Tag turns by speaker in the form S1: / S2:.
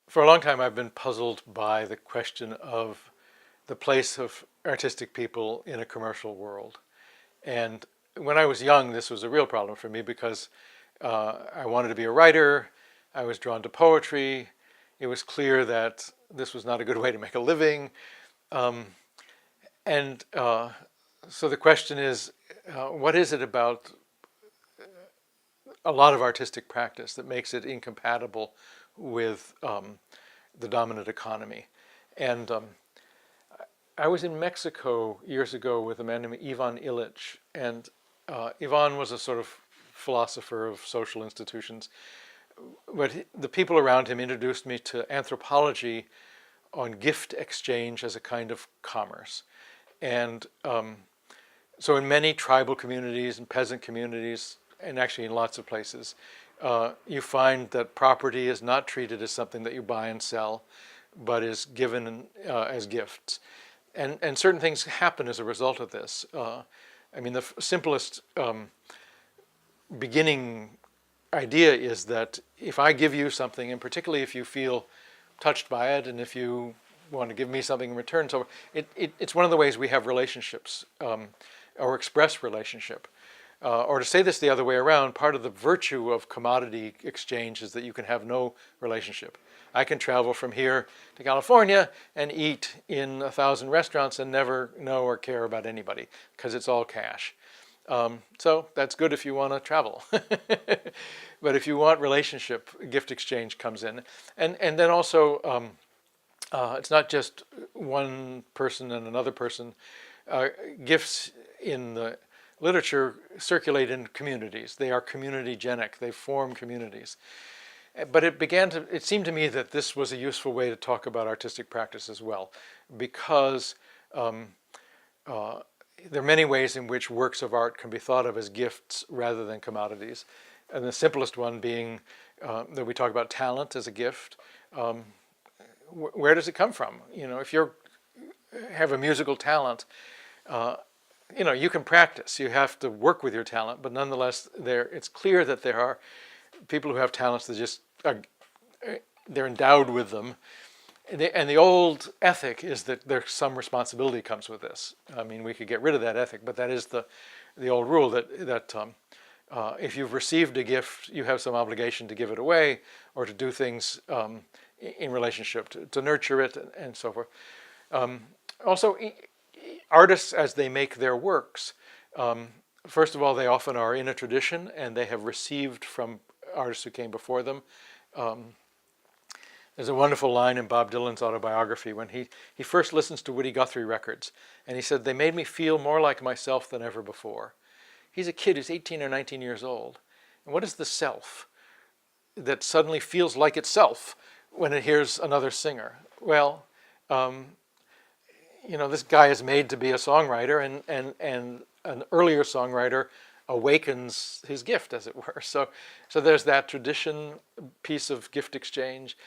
S1: For a long time, I've been puzzled by the question of the place of artistic people in a commercial world. And when I was young, this was a real problem for me because I wanted to be a writer. I was drawn to poetry. It was clear that this was not a good way to make a living. Um, and so the question is, what is it about a lot of artistic practice that makes it incompatible with the dominant economy? And I was in Mexico years ago with a man named Ivan Illich, and Ivan was a sort of philosopher of social institutions. But the people around him introduced me to anthropology on gift exchange as a kind of commerce. And so in many tribal communities and peasant communities, and actually in lots of places, you find that property is not treated as something that you buy and sell, but is given as gifts. And certain things happen as a result of this. I mean, the simplest beginning idea is that if I give you something, and particularly if you feel touched by it, and if you want to give me something in return, so it's one of the ways we have relationships or express relationship. Or to say this the other way around, part of the virtue of commodity exchange is that you can have no relationship. I can travel from here to California and eat in 1,000 restaurants and never know or care about anybody because it's all cash. So that's good if you want to travel. But if you want relationship, gift exchange comes in. And then also, it's not just one person and another person. Gifts in the literature circulate in communities. They are community-genic. They form communities. But it seemed to me that this was a useful way to talk about artistic practice as well, because there are many ways in which works of art can be thought of as gifts rather than commodities. And the simplest one being that we talk about talent as a gift. Where does it come from? You know, if you have a musical talent, you can practice. You have to work with your talent, but nonetheless, it's clear that there are people who have talents that just they're endowed with them. And the old ethic is that there's some responsibility comes with this. I mean, we could get rid of that ethic, but that is the old rule that if you've received a gift, you have some obligation to give it away or to do things in relationship to nurture it and so forth. Also, artists, as they make their works, first of all, they often are in a tradition and they have received from artists who came before them. There's a wonderful line in Bob Dylan's autobiography when he first listens to Woody Guthrie records, and he said, "They made me feel more like myself than ever before." He's a kid who's 18 or 19 years old. And what is the self that suddenly feels like itself when it hears another singer? Well, this guy is made to be a songwriter, and an earlier songwriter awakens his gift, as it were. So there's that tradition piece of gift exchange.